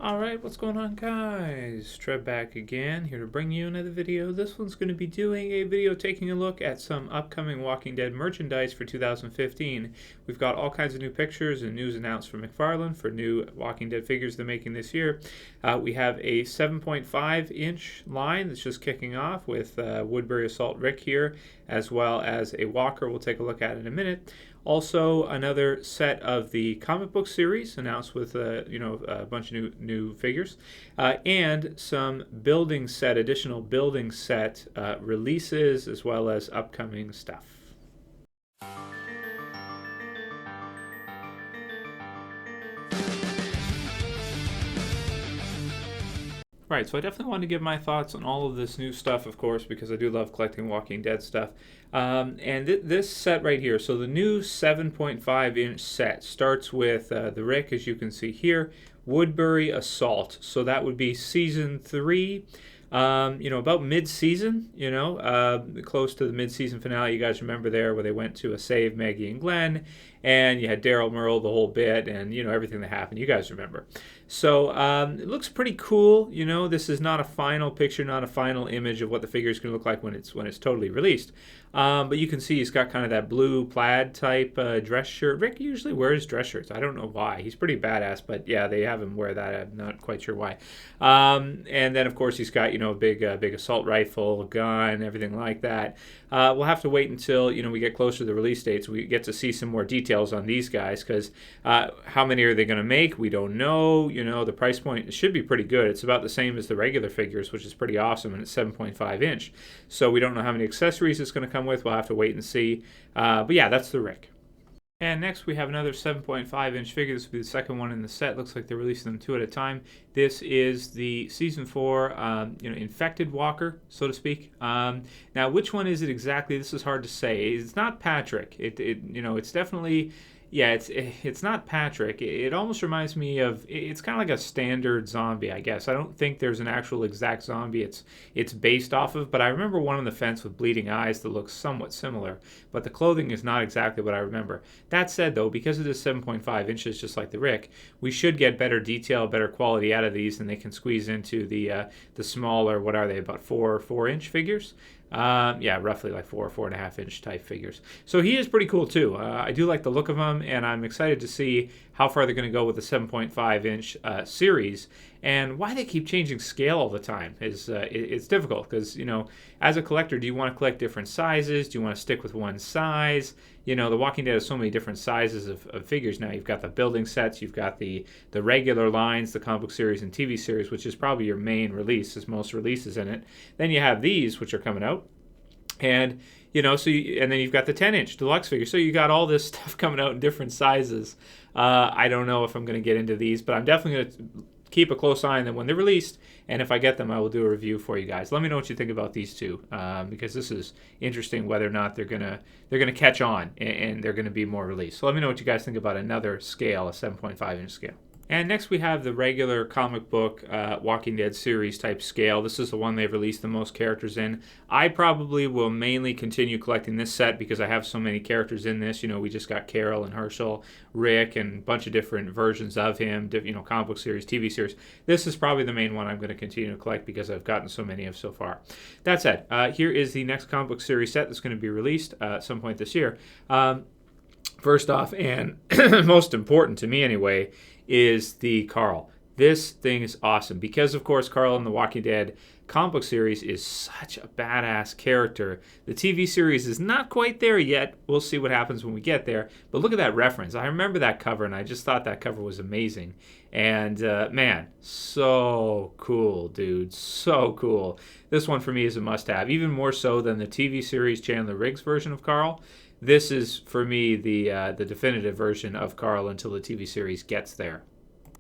Alright, what's going on, guys? Trev back again, here to bring you another video. This one's going to be doing a video taking a look at some upcoming Walking Dead merchandise for 2015. We've got all kinds of new pictures and news announced from Mcfarlane for new Walking Dead figures they're making this year. We have a 7.5-inch line that's just kicking off with Woodbury Assault Rick here, as well as a walker we'll take a look at in a minute. Also, another set of the comic book series announced with a bunch of new figures, and some additional building set releases, as well as upcoming stuff. Right, so I definitely wanted to give my thoughts on all of this new stuff, of course, because I do love collecting Walking Dead stuff. This set right here, so the new 7.5-inch set starts with the Rick, as you can see here, Woodbury Assault. So that would be Season 3, about mid-season, close to the mid-season finale. You guys remember there where they went to save Maggie and Glenn, and you had Daryl, Merle, the whole bit, and, everything that happened. You guys remember. So it looks pretty cool. This is not a final picture, not a final image of what the figure is going to look like when it's totally released. But you can see he's got kind of that blue plaid type dress shirt. Rick usually wears dress shirts. I don't know why. He's pretty badass, but yeah, they have him wear that. I'm not quite sure why. And then of course he's got a big assault rifle, gun, everything like that. We'll have to wait until we get closer to the release date, so we get to see some more details on these guys, because how many are they going to make? We don't know. The price point should be pretty good. It's about the same as the regular figures, which is pretty awesome, and it's 7.5-inch. So we don't know how many accessories it's going to come with. We'll have to wait and see. But yeah, that's the Rick. And next we have another 7.5-inch figure. This will be the second one in the set. Looks like they're releasing them two at a time. This is the Season 4, infected walker, so to speak. Now, which one is it exactly? This is hard to say. It's not Patrick. It's definitely... Yeah, it's not Patrick. It almost reminds me of, it's kind of like a standard zombie, I guess. I don't think there's an actual exact zombie it's based off of, but I remember one on the fence with bleeding eyes that looks somewhat similar, but the clothing is not exactly what I remember. That said, though, because it is 7.5 inches, just like the Rick, we should get better detail, better quality out of these than they can squeeze into the smaller, what are they, about 4-inch figures? Roughly like 4.5-inch type figures. So he is pretty cool too. I do like the look of him, and I'm excited to see how far they're going to go with the 7.5-inch series. And why they keep changing scale all the time is it's difficult, because as a collector, do you want to collect different sizes? Do you want to stick with one size? The Walking Dead has so many different sizes of figures now. You've got the building sets, you've got the regular lines, the comic book series and TV series, which is probably your main release. There's most releases in it. Then you have these, which are coming out. And and then you've got the 10-inch deluxe figure. So you got all this stuff coming out in different sizes. I don't know if I'm going to get into these, but I'm definitely going to keep a close eye on them when they're released, and if I get them, I will do a review for you guys. Let me know what you think about these two, because this is interesting whether or not they're gonna catch on and they're gonna be more released. So let me know what you guys think about another scale, a 7.5-inch scale. And next we have the regular comic book Walking Dead series type scale. This is the one they've released the most characters in. I probably will mainly continue collecting this set because I have so many characters in this. We just got Carol and Herschel, Rick, and a bunch of different versions of him, comic book series, TV series. This is probably the main one I'm going to continue to collect because I've gotten so many of so far. That said, here is the next comic book series set that's going to be released at some point this year. First off, and most important to me anyway, is the Carl. This thing is awesome because, of course, Carl in the Walking Dead comic book series is such a badass character. The TV series is not quite there yet. We'll see what happens when we get there. But look at that reference. I remember that cover, and I just thought that cover was amazing. And, man, so cool, dude. So cool. This one for me is a must-have, even more so than the TV series Chandler Riggs version of Carl. This is, for me, the definitive version of Carl until the TV series gets there.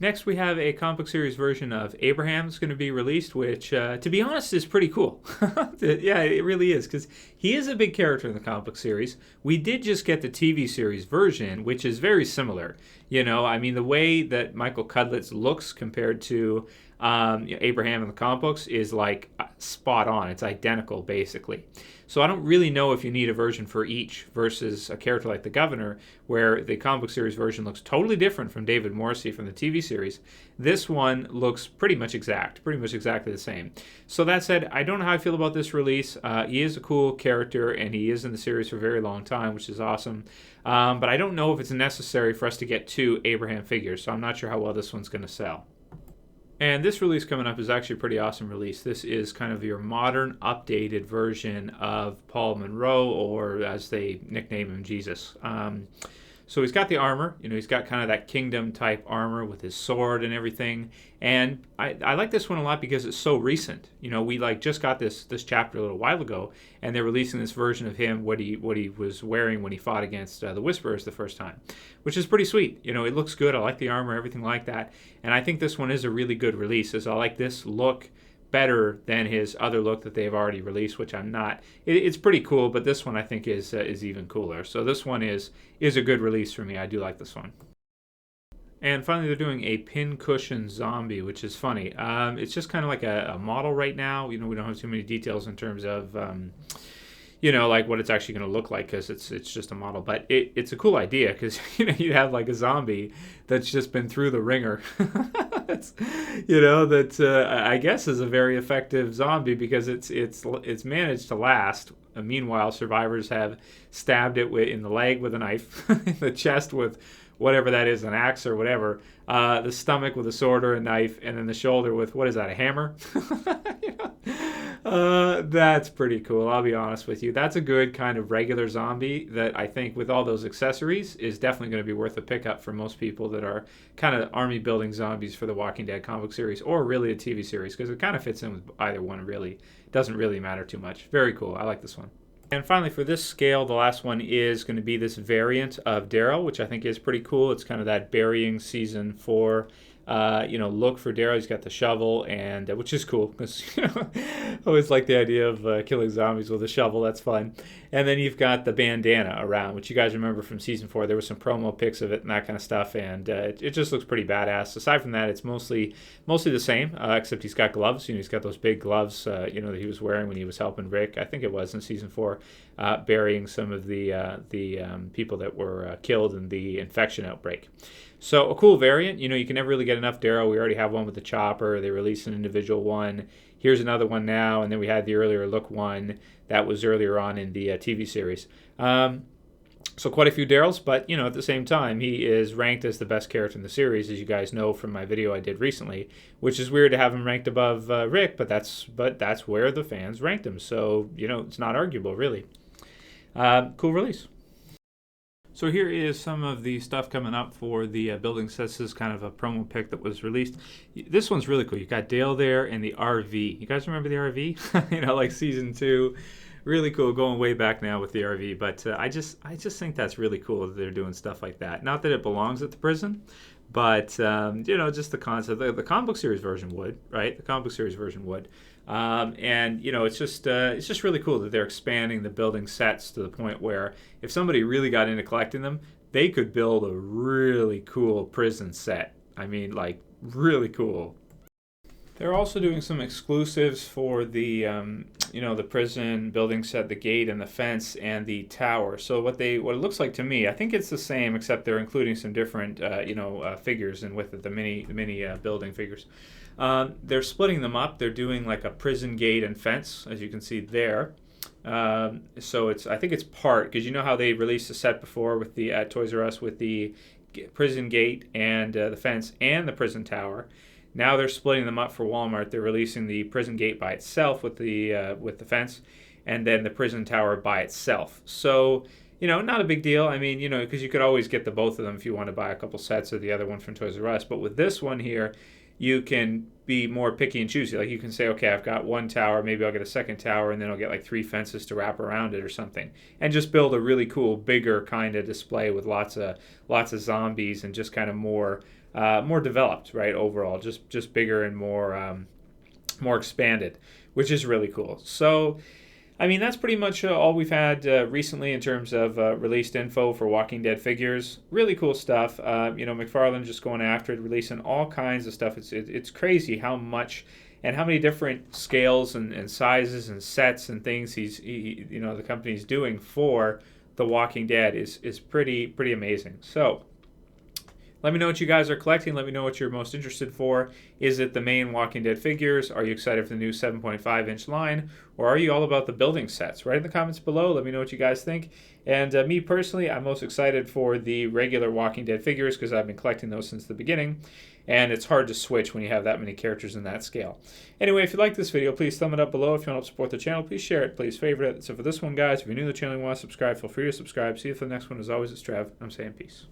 Next, we have a comic book series version of Abraham that's going to be released, which, to be honest, is pretty cool. Yeah, it really is, because he is a big character in the comic book series. We did just get the TV series version, which is very similar. I mean, the way that Michael Cudlitz looks compared to Abraham in the comic books is like spot on. It's identical, basically. So I don't really know if you need a version for each versus a character like the Governor, where the comic book series version looks totally different from David Morrissey from the TV series. This one looks pretty much exactly the same. So that said, I don't know how I feel about this release. He is a cool character, and he is in the series for a very long time, which is awesome. But I don't know if it's necessary for us to get 2 Abraham figures, so I'm not sure how well this one's going to sell. And this release coming up is actually a pretty awesome release. This is kind of your modern, updated version of Paul Monroe, or as they nickname him, Jesus. So he's got the armor. He's got kind of that kingdom type armor with his sword and everything. And I like this one a lot because it's so recent. We just got this chapter a little while ago, and they're releasing this version of him, what he was wearing when he fought against the Whisperers the first time, which is pretty sweet. It looks good. I like the armor, everything like that. And I think this one is a really good release, as I like this look better than his other look that they've already released, which I'm not. It's pretty cool, but this one I think is even cooler. So this one is a good release for me. I do like this one. And finally, they're doing a pin cushion zombie, which is funny. It's just kind of like a model right now. We don't have too many details in terms of like what it's actually going to look like, because it's just a model. But it's a cool idea, because you have like a zombie that's just been through the ringer. That I guess is a very effective zombie, because it's managed to last. Meanwhile, survivors have stabbed it in the leg with a knife, in the chest with whatever that is, an axe or whatever, the stomach with a sword or a knife, and then the shoulder with, what is that, a hammer? That's pretty cool, I'll be honest with you. That's a good kind of regular zombie that I think, with all those accessories, is definitely going to be worth a pickup for most people that are kind of army building zombies for the Walking Dead comic series, or really a TV series, because it kind of fits in with either one, really. It doesn't really matter too much. Very cool. I like this one. And finally, for this scale, the last one is going to be this variant of Daryl, which I think is pretty cool. It's kind of that burying season 4 look for Daryl. He's got the shovel, and which is cool, because I always like the idea of killing zombies with a shovel. That's fun. And then you've got the bandana around, which you guys remember from season 4. There were some promo pics of it and that kind of stuff, and it just looks pretty badass. Aside from that, it's mostly the same, except he's got gloves. He's got those big gloves, that he was wearing when he was helping Rick. I think it was in season 4, burying some of the people that were killed in the infection outbreak. So a cool variant. You can never really get enough Daryl. We already have one with the chopper. They released an individual one. Here's another one now, and then we had the earlier look one that was earlier on in the TV series. So quite a few Daryls, but at the same time, he is ranked as the best character in the series, as you guys know from my video I did recently, which is weird to have him ranked above Rick, but that's where the fans ranked him. So it's not arguable, really. Cool release. So here is some of the stuff coming up for the building sets. This is kind of a promo pic that was released. This one's really cool. You got Dale there and the RV. You guys remember the RV? Like season 2. Really cool, going way back now with the RV. But I just think that's really cool that they're doing stuff like that. Not that it belongs at the prison, but just the concept. The comic book series version would, right? The comic book series version would. It's just really cool that they're expanding the building sets to the point where if somebody really got into collecting them, they could build a really cool prison set. I mean, like, really cool. They're also doing some exclusives for the the prison building set, the gate and the fence and the tower. So what it looks like to me, I think it's the same, except they're including some different figures in with it, the mini building figures. They're splitting them up. They're doing like a prison gate and fence, as you can see there. So I think it's part, because you know how they released a set before with the at Toys R Us with the prison gate and the fence and the prison tower. Now they're splitting them up for Walmart. They're releasing the prison gate by itself with the fence, and then the prison tower by itself. So not a big deal. I mean, because you could always get the both of them if you want to buy a couple sets of the other one from Toys R Us. But with this one here, you can be more picky and choosy. Like you can say, okay, I've got one tower, maybe I'll get a second tower, and then I'll get like 3 fences to wrap around it or something, and just build a really cool, bigger kind of display with lots of zombies and just kind of more developed, right? Overall, just bigger and more expanded, which is really cool. So I mean, that's pretty much all we've had recently in terms of released info for Walking Dead figures. Really cool stuff. Mcfarlane just going after it, releasing all kinds of stuff. It's crazy how much and how many different scales and sizes and sets and things the company's doing for the Walking Dead is pretty amazing. So let me know what you guys are collecting. Let me know what you're most interested for. Is it the main Walking Dead figures? Are you excited for the new 7.5-inch line? Or are you all about the building sets? Write in the comments below. Let me know what you guys think. And me personally, I'm most excited for the regular Walking Dead figures because I've been collecting those since the beginning. And it's hard to switch when you have that many characters in that scale. Anyway, if you like this video, please thumb it up below. If you want to help support the channel, please share it. Please favorite it. So for this one, guys, if you're new to the channel and want to subscribe, feel free to subscribe. See you for the next one. As always, it's Trev. I'm saying peace.